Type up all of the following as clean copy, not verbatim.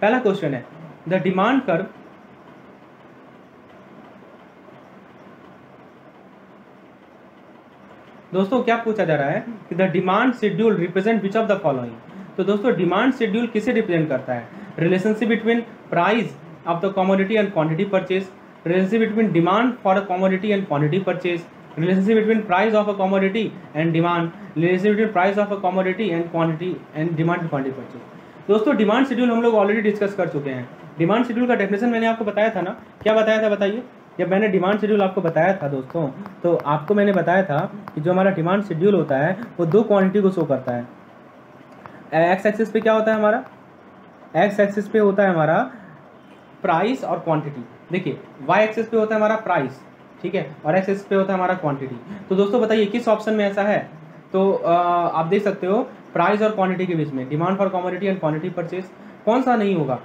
पहला क्वेश्चन है the demand curve दोस्तों क्या पूछा जा रहा है कि the demand schedule represent which of the following. तो दोस्तों डिमांड शेड्यूल किसे रिप्रेजेंट करता है? Relationship between price of the commodity and quantity purchase, relationship between demand for a commodity and quantity purchase, relationship between price of a commodity and demand, relationship between price of a commodity and quantity and demand quantity purchase. दोस्तों demand schedule हम लोग already discuss कर चुके हैं। Demand schedule का definition मैंने आपको बताया था ना, क्या बताया था बताइए? जब मैंने डिमांड शेड्यूल आपको बताया था दोस्तों, तो आपको मैंने बताया था कि जो हमारा डिमांड शेड्यूल होता है वो दो क्वांटिटी को शो करता है। एक्स एक्सिस पे क्या होता है हमारा? एक्स एक्सिस पे होता है हमारा प्राइस और क्वांटिटी। देखिए वाई एक्सिस पे होता है हमारा प्राइस, ठीक है, और एक्स एक्सिस पे होता है हमारा क्वांटिटी। तो दोस्तों बताइए किस ऑप्शन में ऐसा है? तो आप देख सकते हो प्राइस और क्वांटिटी के बीच में demand for commodity and quantity purchase, कौन सा नहीं होगा?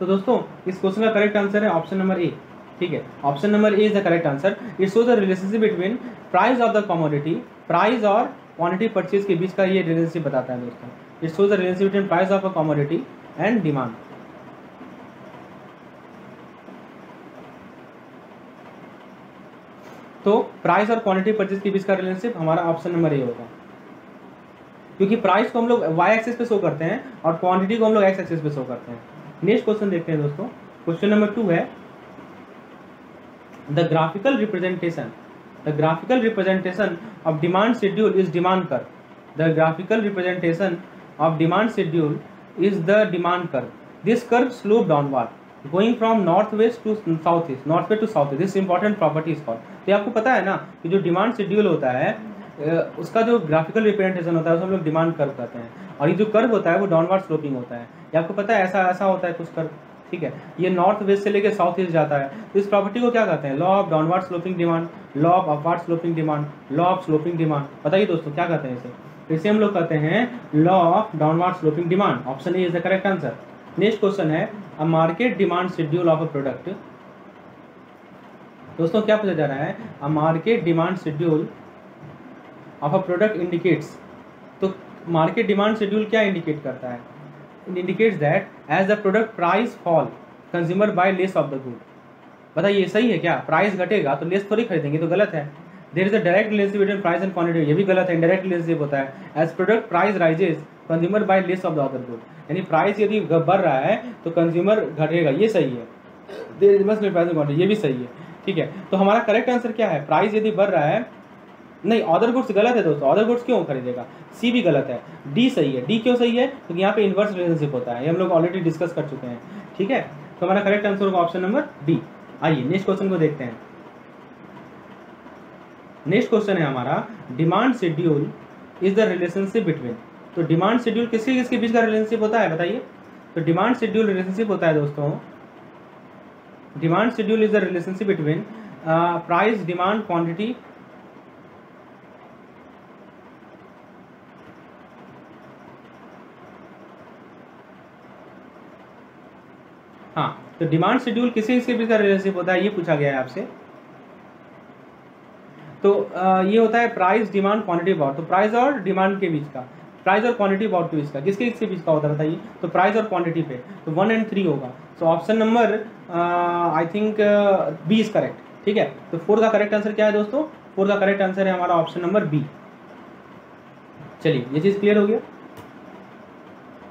तो दोस्तों इस क्वेश्चन का करेक्ट आंसर है ऑप्शन नंबर ए, ठीक है, option number A is the correct answer. It shows the relationship between price of the commodity, price और क्वांटिटी परचेज के बीच का ये रिलेशनशिप बताता है दोस्तों। It shows the relationship between price of a commodity and demand. तो price और quantity purchase के बीच का रिलेशनशिप हमारा ऑप्शन नंबर ए होगा, क्योंकि प्राइस को हम लोग वाई एक्सिस पे शो करते हैं और क्वांटिटी को हम लोग एक्स एक्सिस पे शो करते हैं। नेक्स्ट क्वेश्चन देखते हैं दोस्तों, क्वेश्चन नंबर 2 है the graphical representation of demand schedule is demand curve. The graphical representation of demand schedule is the demand curve. This curve slope downward going from north west to south east, north west to south east. This important property is called. तो आपको पता है ना कि जो demand schedule होता है उसका जो ग्राफिकल रिप्रेजेंटेशन होता है उसको हम लोग डिमांड कर्व कहते हैं, और ये जो कर्व होता है वो डाउनवर्ड स्लोपिंग होता है। ये आपको पता है ऐसा होता है कुछ कर्व, ठीक है, ये नॉर्थ वेस्ट से लेके साउथ ईस्ट जाता है। तो इस प्रॉपर्टी को क्या कहते हैं? Law of downward sloping demand, law of upward sloping demand, law of sloping demand. बताइए दोस्तों क्या कहते हैं इसे? इसे हम लोग कहते हैं law of downward sloping demand. Option A is the correct answer. Next question है a market demand schedule of a product. दोस्तों क्या पूछा जा रहा है? A market demand schedule of a product indicates. तो मार्केट डिमांड शेड्यूल क्या indicate करता है? It indicates that as the product price fall, consumer buy less of the good। बताइए सही है क्या? प्राइस घटेगा तो लेस थोड़ी खरीदेंगे, तो गलत है। There is a direct relationship between price and quantity, ये भी गलत है, indirect relationship होता है। As product price rises, consumer buy less of the other good, यानी प्राइस यदि बढ़ रहा है तो कंज्यूमर घटेगा, ये सही है। There must be price and quantity, ये भी सही है, ठीक है। तो हमारा करेक्ट आंसर क्या है? प्राइस यदि बढ़ रहा है, नहीं अदर गुड्स गलत है दोस्तों, अदर गुड्स क्यों खरीदेगा? सी भी गलत है, डी सही है। डी क्यों सही है? क्योंकि यहाँ पे इन्वर्स रिलेशनशिप होता है, ये हम लोग ऑलरेडी डिस्कस कर चुके हैं, ठीक है। तो हमारा करेक्ट आंसर होगा ऑप्शन नंबर डी। आइए नेक्स्ट क्वेश्चन को देखते हैं। नेक्स्ट क्वेश्चन है हमारा demand schedule is the relationship between. तो डिमांड शेड्यूल किसके किसके बीच का रिलेशनशिप होता है बताइए? तो डिमांड शेड्यूल रिलेशनशिप होता है दोस्तों, demand schedule is the relationship between price, demand, quantity हाँ। तो डिमांड शेड्यूल किसी किसके बीच का रिलेशनशिप होता है ये पूछा गया है आपसे। तो ये होता है प्राइस, डिमांड, क्वांटिटी, अबाउट। तो प्राइस और डिमांड के बीच का, प्राइस और क्वांटिटी अबाउट के बीच का, किसके किसके बीच का होता है बताइए? तो प्राइस और क्वांटिटी पे। तो 1 और 3 होगा। So option number I think B is correct, ठीक है। तो 4 का करेक्ट आंसर क्या है दोस्तों? 4 का करेक्ट आंसर है हमारा ऑप्शन नंबर बी। चलिए ये चीज क्लियर हो गया।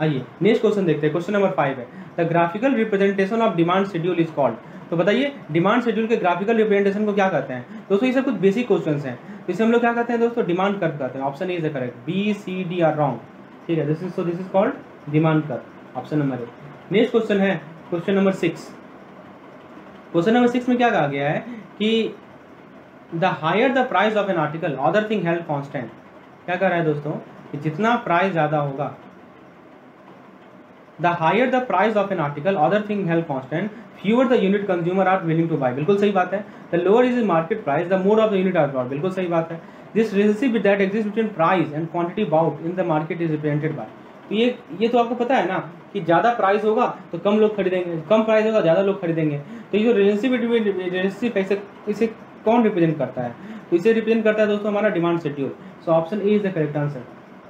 आइए नेक्स्ट क्वेश्चन देखते हैं। क्वेश्चन नंबर 5 है the graphical representation of demand schedule is called. तो बताइए डिमांड शेड्यूल के ग्राफिकल रिप्रेजेंटेशन को क्या कहते हैं? दोस्तों ये सब कुछ बेसिक क्वेश्चंस हैं, तो इसे हम लोग क्या कहते हैं दोस्तों? डिमांड कर्व कहते हैं। Option A is the correct, B C D are wrong, ठीक है। This is called demand curve, option number A. Next question है क्वेश्चन नंबर 6। क्वेश्चन नंबर 6 में क्या कहा गया है कि the higher the price of an article other thing held constant. क्या कह रहा है दोस्तों कि जितना प्राइस ज्यादा होगा, the higher the price of an article other thing held constant, fewer the unit consumer are willing to buy। बिल्कुल सही बात है। the lower is the market price, the more of the unit are bought। बिल्कुल सही बात है। this relationship that exists between price and quantity bought in the market is represented by। तो ये तो आपको पता है ना कि ज़्यादा प्राइस होगा तो कम लोग खरीदेंगे, कम प्राइस होगा ज़्यादा लोग खरीदेंगे। तो ये जो रिलेशनशिप इसे कौन रिप्रेजेंट करता है? तो इसे रिप्रेजेंट करता है दोस्तों हमारा demand schedule. So option A is the correct answer.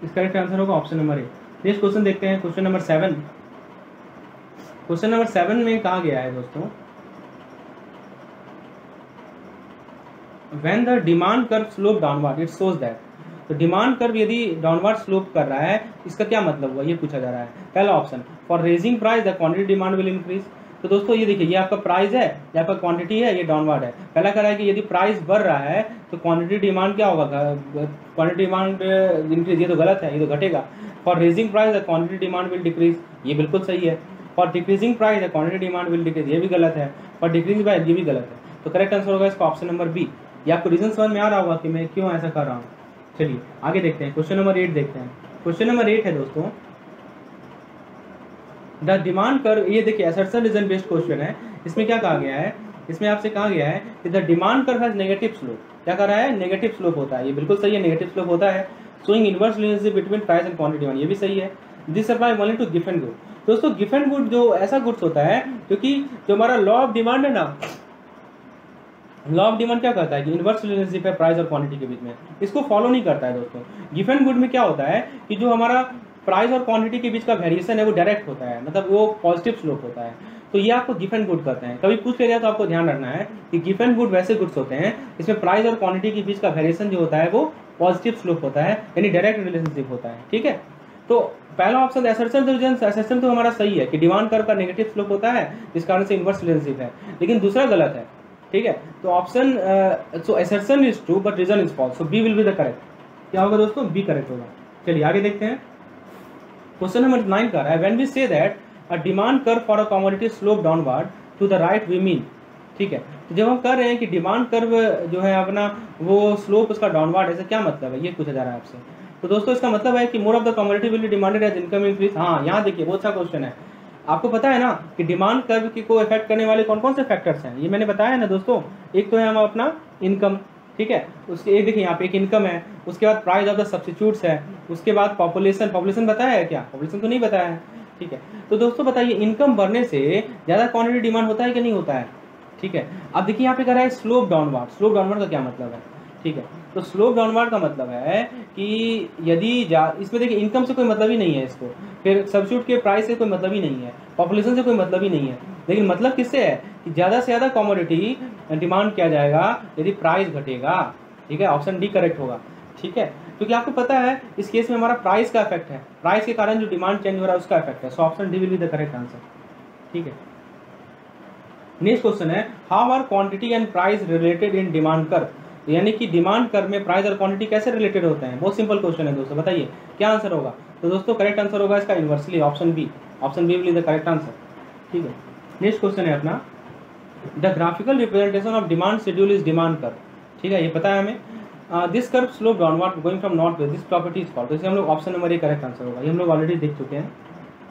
इस करेक्ट आंसर होगा option number A. Next question देखते हैं, क्वेश्चन नंबर 7। क्वेश्चन नंबर 7 में कहा गया है दोस्तों, when the demand curve slope downward it shows that. तो डिमांड कर्व यदि डाउनवर्ड स्लोप कर रहा है, इसका क्या मतलब हुआ, ये पूछा जा रहा है। पहला option, for raising price the quantity demand will increase. तो दोस्तों ये देखिए, ये आपका प्राइस है, ये आपका क्वांटिटी है, ये डाउनवर्ड है। पहला कह रहा है कि यदि प्राइस बढ़ रहा है तो क्वांटिटी डिमांड क्या होगा, क्वांटिटी डिमांड इंक्रीज, ये तो गलत है, ये तो घटेगा। For raising price the quantity demand will decrease, ये बिल्कुल सही है। For decreasing price the quantity demand will decrease, ये भी गलत है। फॉर डिक्रीजिंग प्राइस, ये भी गलत है। तो करेक्ट आंसर होगा इसका ऑप्शन नंबर बी। ये आपको रीजन समझ में आ रहा होगा कि मैं क्यों ऐसा कर रहा हूँ। चलिए आगे देखते हैं, क्वेश्चन नंबर 8 देखते हैं। क्वेश्चन नंबर 8 है दोस्तों, द डिमांड कर्व। ये देखिए असर्शन रीजन बेस्ड क्वेश्चन है। इसमें क्या कहा गया है, इसमें आपसे कहा गया है कि the demand curve has negative slope. क्या कर रहा है, नेगेटिव स्लोप होता है। ये बिल्कुल सही है, नेगेटिव स्लोप होता है। Showing inverse relationship between price and quantity demand, ये भी सही है। This apply only to given good. दोस्तों गिवन गुड जो ऐसा गुड्स होता है, क्योंकि जो हमारा लॉ ऑफ डिमांड है ना, लॉ ऑफ डिमांड क्या कहता है कि इनवर्स रिलेशनशिप है प्राइस और क्वांटिटी के बीच में, इसको फॉलो नहीं करता है दोस्तों। गिवन गुड में क्या होता है कि जो हमारा प्राइस और क्वांटिटी के बीच का वेरिएशन है वो डायरेक्ट होता है, मतलब वो पॉजिटिव स्लोप होता है। तो ये आपको गिवन गुड कहते हैं। कभी पूछ लिया तो आपको ध्यान रखना है कि गिवन गुड वैसे गुड्स होते हैं इसमें प्राइस और क्वांटिटी के बीच का वेरिएशन जो होता है वो पॉजिटिव स्लोप होता है, यानी डायरेक्ट रिलेशनशिप होता है। ठीक है, तो पहला ऑप्शन असर्शन तो हमारा सही है कि डिमांड कर्व का नेगेटिव स्लोप होता है, जिस कारण से इनवर्स रिलेशनशिप है, लेकिन दूसरा गलत है। ठीक है, तो option so assertion is true but reason is false, so B will be the correct. क्या होगा दोस्तों, बी करेक्ट होगा। चलिए आगे देखते हैं, क्वेश्चन नंबर 9 का है, when we say that a demand curve for a commodity slope downward to the right we mean. ठीक है, तो जब हम कर रहे हैं कि डिमांड कर्व जो है अपना वो स्लोप उसका डाउनवर्ड है, ऐसा क्या मतलब है, ये पूछा जा रहा है आपसे। तो दोस्तों इसका मतलब है कि more of the commodity will be demanded as income increase. हाँ, यहाँ देखिए बहुत अच्छा क्वेश्चन है। आपको पता है ना कि डिमांड कर्व को इफेक्ट करने वाले कौन कौन से फैक्टर्स हैं, ये मैंने बताया है ना दोस्तों। एक तो है हम अपना इनकम, ठीक है, उसके एक देखिए यहाँ पे एक इनकम है, उसके बाद प्राइस ऑफ द सब्स्टिट्यूट्स है, उसके बाद पॉपुलेशन बताया है क्या, पॉपुलेशन तो नहीं बताया है। ठीक है, तो दोस्तों बताइए इनकम बढ़ने से ज़्यादा क्वांटिटी डिमांड होता है कि नहीं होता है। ठीक है, अब देखिए यहाँ पे कह रहा है स्लोप डाउनवर्ड। स्लोप डाउनवर्ड का क्या मतलब है, ठीक है, तो स्लोप डाउनवर्ड का मतलब है कि यदि इसमें देखिए इनकम से कोई मतलब ही नहीं है इसको, फिर सब्स्टिट्यूट के प्राइस से कोई मतलब ही नहीं है, पॉपुलेशन से कोई मतलब ही नहीं है, लेकिन मतलब किससे है कि ज़्यादा से ज़्यादा कमोडिटी डिमांड किया जाएगा यदि प्राइस घटेगा। ठीक है, ऑप्शन डी करेक्ट होगा। ठीक है, क्योंकि आपको पता है इस केस में हमारा प्राइस का इफेक्ट है, प्राइस के कारण जो डिमांड चेंज हो रहा है उसका इफेक्ट है। So option D will be the correct answer. ठीक है, नेक्स्ट क्वेश्चन है, how are quantity and price related in demand curve. यानी कि डिमांड कर्व में प्राइस और क्वांटिटी कैसे रिलेटेड होते हैं। बहुत सिंपल क्वेश्चन है दोस्तों, बताइए क्या आंसर होगा। तो दोस्तों करेक्ट आंसर होगा इसका inversely, option B. Option B will be the correct answer. ठीक है, नेक्स्ट क्वेश्चन है अपना, the graphical representation of demand schedule is demand curve. ठीक है, ये पता है हमें। This curve slope downward going from north west, this property is called. तो इसे हम लोग option number A correct answer होगा, ये हम लोग ऑलरेडी देख चुके हैं।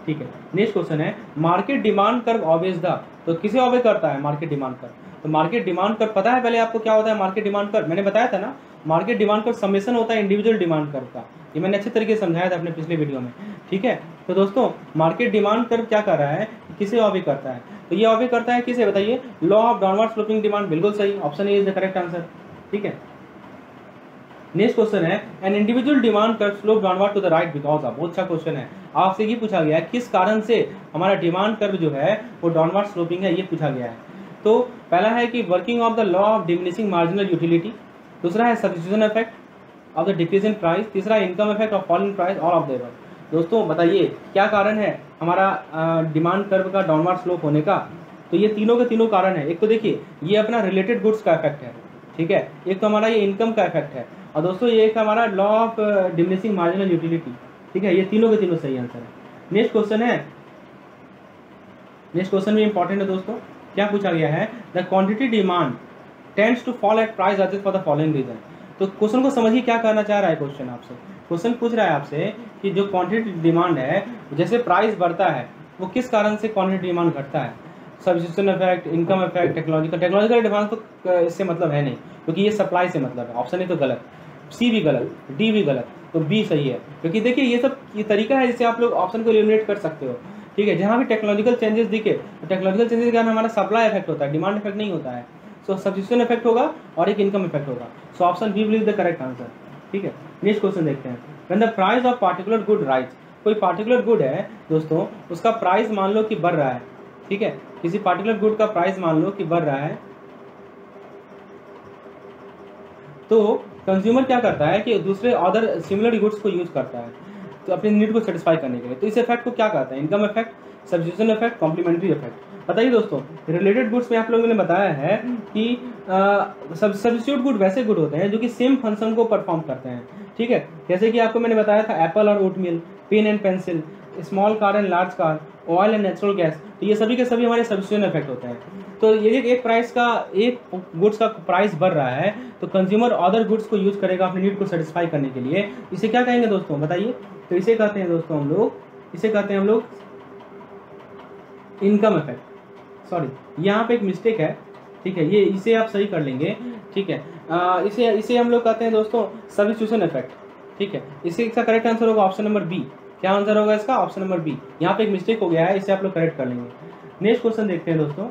ठीक है, नेक्स्ट क्वेश्चन है, market demand curve obvious the. तो किसे ऑब्वे करता है मार्केट डिमांड कर्व। तो मार्केट डिमांड कर्व पता है पहले आपको क्या होता है मार्केट डिमांड कर्व, मैंने बताया था ना, मार्केट डिमांड कर्व समेशन होता है इंडिविजुअल डिमांड कर्व का, ये मैंने अच्छे तरीके से समझाया था अपने पिछले वीडियो में। ठीक है, तो दोस्तों मार्केट डिमांड कर्व क्या कर रहा है, किसे ऑब्वे करता है, तो ये ऑब्वे करता है किसे बताइए, law of downward sloping demand, बिल्कुल सही, option A is the correct answer. ठीक है, नेक्स्ट क्वेश्चन है, an individual demand curve slope downward to the right because of. बहुत अच्छा क्वेश्चन है, आपसे ये पूछा गया है किस कारण से हमारा डिमांड कर्व जो है वो डाउनवर्ड स्लोपिंग है, ये पूछा गया है। तो पहला है कि working of the law of diminishing marginal utility, दूसरा है substitution effect of the decrease in price, तीसरा income effect of fall in price, all of the above. दोस्तों बताइए क्या कारण है हमारा डिमांड कर्व का डाउनवर्ड स्लोप होने का। तो ये तीनों के तीनों कारण है। एक तो देखिए ये अपना रिलेटेड गुड्स का इफेक्ट है, ठीक है, एक तो हमारा ये इनकम का इफेक्ट है, और दोस्तों ये एक हमारा law of diminishing marginal utility. ठीक है, ये तीनों के तीनों सही आंसर है। नेक्स्ट क्वेश्चन है, नेक्स्ट क्वेश्चन भी इंपॉर्टेंट है दोस्तों, क्या पूछा गया है, the quantity demand tends to fall at price adjust for the following reason. तो क्वेश्चन को समझिए क्या करना चाह रहा है क्वेश्चन आपसे। क्वेश्चन पूछ रहा है आपसे कि जो क्वांटिटी डिमांड है, जैसे प्राइस बढ़ता है वो किस कारण से क्वांटिटी डिमांड घटता है, substitution effect, income effect, technological advance तो इससे मतलब है नहीं, क्योंकि ये सप्लाई से मतलब है। ऑप्शन ए तो गलत, सी भी गलत, डी भी गलत, तो बी सही है, क्योंकि देखिए ये सब ये तरीका है जिससे आप लोग ऑप्शन को एलिमिनेट कर सकते हो। ठीक है, जहाँ भी टेक्नोलॉजिकल चेंजेस दिखे, तो टेक्नोलॉजिकल चेंजेस के कारण हमारा सप्लाई इफेक्ट होता है, डिमांड इफेक्ट नहीं होता है। सो सब्स्टिट्यूशन इफेक्ट होगा और एक इनकम इफेक्ट होगा। So option B will be the correct answer. ठीक है, नेक्स्ट क्वेश्चन देखते हैं, when the price of particular good rise. कोई पार्टिकुलर गुड है दोस्तों, उसका प्राइस मान लो कि बढ़ रहा है, ठीक है, किसी पार्टिकुलर गुड का प्राइस मान लो कि बढ़ रहा है, तो कंज्यूमर क्या करता है कि दूसरे अदर सिमिलर गुड्स को यूज करता है तो अपनी नीड को सेटिस्फाई करने के लिए। तो इस इफेक्ट को क्या कहते हैं? Income effect, substitution effect, complementary effect. बताइए दोस्तों, रिलेटेड गुड्स में आप लोगों ने बताया है कि सब्स्टिट्यूट गुड वैसे गुड होते हैं जो कि सेम फंक्शन को परफॉर्म करते हैं, ठीक है। जैसे कि आपको मैंने बताया था एप्पल और oatmeal, pen and pencil, small car and large car, oil and natural gas, तो ये सभी के सभी हमारे सब्स्टिट्यूशन इफेक्ट होते हैं। तो ये एक प्राइस का, एक गुड्स का प्राइस बढ़ रहा है तो कंज्यूमर अदर गुड्स को यूज करेगा अपनी नीड को सेटिस्फाई करने के लिए। इसे क्या कहेंगे दोस्तों, बताइए? तो इसे कहते हैं दोस्तों हम लोग, इसे कहते हैं हम लोग इनकम इफेक्ट। सॉरी, यहाँ पे एक मिस्टेक है, ठीक है, ये इसे आप सही कर लेंगे, ठीक है। इसे हम लोग कहते हैं दोस्तों सब्स्टिट्यूशन इफेक्ट, ठीक है। इसे इसका करेक्ट आंसर होगा ऑप्शन नंबर बी। क्या आंसर होगा इसका? Option number B. यहाँ पे एक मिस्टेक हो गया है, इसे आप लोग करेक्ट कर लेंगे। नेक्स्ट क्वेश्चन देखते हैं दोस्तों,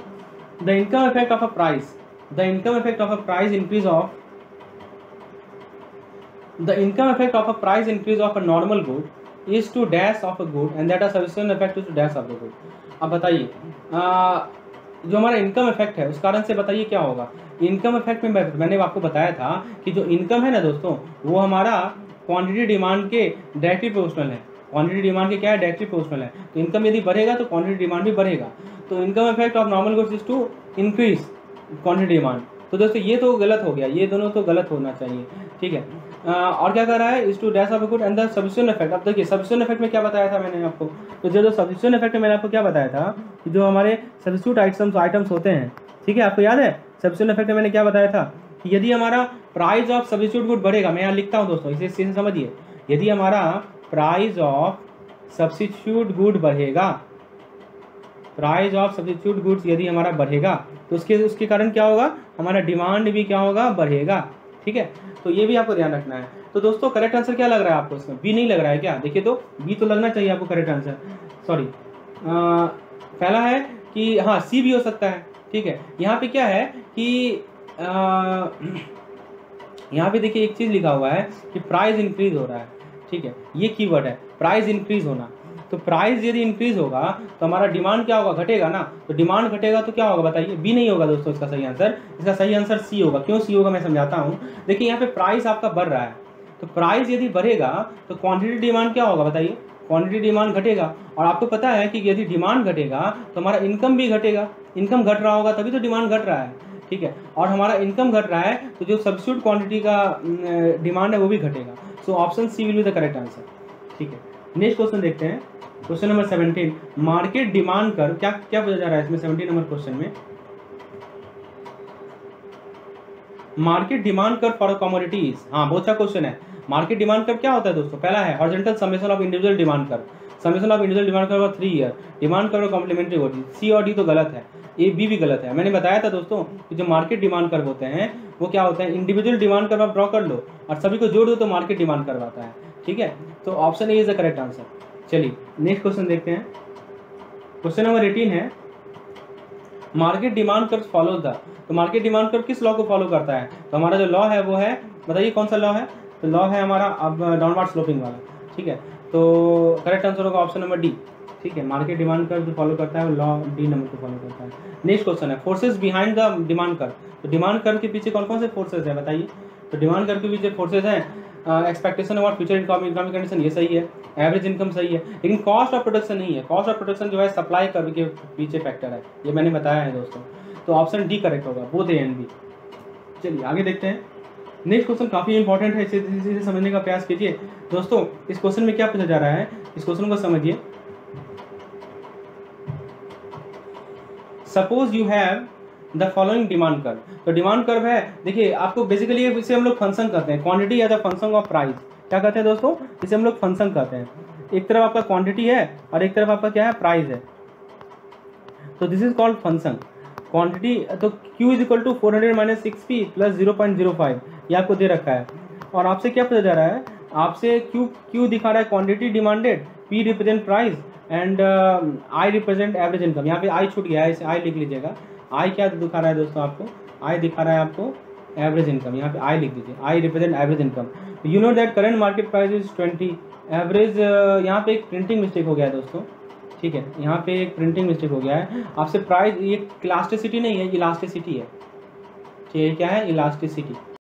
the income effect of a price, the income effect of a price increase of, the income effect of a price increase of a normal good is to dash of a good and that a substitution effect is to dash of the good। अब बताइए जो हमारा income effect है उस कारण से बताइए क्या होगा। इनकम इफेक्ट में मैंने आपको बताया था कि जो इनकम है ना दोस्तों, वो हमारा क्वांटिटी डिमांड के डायरेक्टली प्रोपोर्शनल है। क्वांटिटी डिमांड के क्या है? डायरेक्टली प्रोपोर्शनल है। तो इनकम यदि बढ़ेगा तो क्वांटिटी डिमांड भी बढ़ेगा। तो income effect of normal goods is to increase quantity demand. तो दोस्तों ये तो गलत हो गया, ये दोनों तो गलत होना चाहिए, ठीक है। और क्या कर रहा है? Is to dash of a good and the substitution effect. अब देखिए सब्स्टिट्यूशन इफेक्ट में क्या बताया था मैंने आपको, तो जो सब्स्टिट्यूशन इफेक्ट में मैंने आपको क्या बताया था कि जो हमारे सब्स्टिट्यूट आइटम्स होते हैं, ठीक है, आपको याद है सब्स्टिट्यूशन इफेक्ट में मैंने क्या बताया था कि यदि हमारा प्राइस ऑफ सब्स्टिट्यूट गुड बढ़ेगा, मैं यहाँ लिखता हूँ दोस्तों, इसे समझिए, यदि हमारा प्राइस ऑफ सब्स्टिट्यूट गुड बढ़ेगा, प्राइस ऑफ सब्स्टिट्यूट गुड्स यदि हमारा बढ़ेगा तो उसके कारण क्या होगा? हमारा डिमांड भी क्या होगा? बढ़ेगा, ठीक है। तो ये भी आपको ध्यान रखना है। तो दोस्तों करेक्ट आंसर क्या लग रहा है आपको इसमें? बी नहीं लग रहा है क्या? देखिए तो बी तो लगना चाहिए आपको करेक्ट आंसर। सॉरी, पहला है कि हाँ सी भी हो सकता है, ठीक है। यहाँ पे क्या है कि यहाँ पे देखिए एक चीज़ लिखा हुआ है कि प्राइस इंक्रीज हो रहा है, ठीक है, ये कीवर्ड है प्राइस इंक्रीज होना। तो प्राइस यदि इंक्रीज होगा तो हमारा डिमांड क्या होगा? घटेगा ना। तो डिमांड घटेगा तो क्या होगा बताइए? बी नहीं होगा दोस्तों इसका सही आंसर। इसका सही आंसर सी होगा। क्यों सी होगा मैं समझाता हूँ। देखिए यहाँ पे प्राइस आपका बढ़ रहा है, तो प्राइस यदि बढ़ेगा तो क्वांटिटी डिमांड क्या होगा बताइए? क्वांटिटी डिमांड घटेगा। और आपको पता है कि यदि डिमांड घटेगा तो हमारा इनकम भी घटेगा। इनकम घट रहा होगा तभी तो डिमांड घट रहा है, ठीक है। और हमारा इनकम घट रहा है तो जो सब्स्टिट्यूट क्वांटिटी का डिमांड है वो भी घटेगा। So option C will be the correct answer, ठीक है। नेक्स्ट क्वेश्चन देखते हैं, क्वेश्चन नंबर 17, मार्केट डिमांड कर। क्या क्या पूछा जा रहा है इसमें 17 नंबर क्वेश्चन में? मार्केट डिमांड कर फॉर कमोडिटीज। हाँ बहुत अच्छा क्वेश्चन है। मार्केट डिमांड कर क्या होता है दोस्तों? पहला है horizontal summation of individual demand कर, समेशन ऑफ इंडिविजुअल डिमांड कर 3 ईयर, डिमांड कर कॉम्प्लीमेंट्री होती। सी और डी तो गलत है, ए बी भी गलत है। मैंने बताया था दोस्तों कि जो मार्केट डिमांड कर होते हैं वो क्या होते हैं? इंडिविजुअल डिमांड कर आप ड्रॉ कर लो और सभी को जोड़ दो तो मार्केट डिमांड करवाता है, ठीक है। तो option A is the correct answer. चलिए नेक्स्ट क्वेश्चन देखते हैं। क्वेश्चन नंबर 18 है, market demand curve follow the. तो मार्केट डिमांड कर्व किस लॉ को फॉलो करता है? तो हमारा जो लॉ है वो है, बताइए कौन सा लॉ है? तो लॉ है हमारा अब डाउनवर्ड स्लोपिंग वाला, ठीक है। तो करेक्ट आंसर होगा ऑप्शन नंबर डी, ठीक है। मार्केट डिमांड कर्व जो फॉलो करता है वो लॉ डी नंबर को फॉलो करता है। नेक्स्ट क्वेश्चन है, forces behind the demand curve. तो डिमांड कर्व के पीछे कौन कौन से फोर्सेज है बताइए? तो डिमांड कर्व के पीछे फोर्सेज हैं expectation about future economic condition, ये सही है। एवरेज इनकम सही है, लेकिन कॉस्ट ऑफ प्रोडक्शन नहीं है। कॉस्ट ऑफ प्रोडक्शन जो है सप्लाई कर्व के पीछे फैक्टर है, ये मैंने बताया है दोस्तों। तो ऑप्शन डी करेक्ट होगा, बोथ ए एंड बी। चलिए आगे देखते हैं। नेक्स्ट क्वेश्चन काफी इंपॉर्टेंट है, इसे समझने का प्रयास कीजिए दोस्तों। इस क्वेश्चन में क्या पूछा जा रहा है, इस क्वेश्चन को समझिए। Suppose you have the following demand curve. तो डिमांड कर्व है, देखिए आपको बेसिकली इसे हम लोग फंक्शन कहते हैं, quantity as a function of price. क्या कहते हैं दोस्तों? इसे हम लोग फंक्शन कहते हैं। एक तरफ आपका क्वांटिटी है और एक तरफ आपका क्या है? प्राइस है। तो this is called function. Quantity तो Q is equal to 400 minus 6P plus 0.05 ये आपको दे रखा है। और आपसे क्या पूछा जा रहा है? आपसे Q दिखा रहा है quantity demanded, P represent price and I represent average income. यहाँ पे I छूट गया है, इसे I लिख लीजिएगा। I क्या दिखा रहा है दोस्तों आपको? I दिखा रहा है आपको एवरेज इनकम। यहाँ पे I लिख दीजिए, I represent average income. You know that current market price is 20 average, यहाँ पे एक प्रिंटिंग मिस्टेक हो गया है दोस्तों, ठीक है, यहाँ पे एक प्रिंटिंग मिस्टेक हो गया है। आपसे प्राइस, ये इलास्टिसिटी नहीं है, इलास्टिसिटी है, ठीक है, क्या है, इलास्टिसिटी।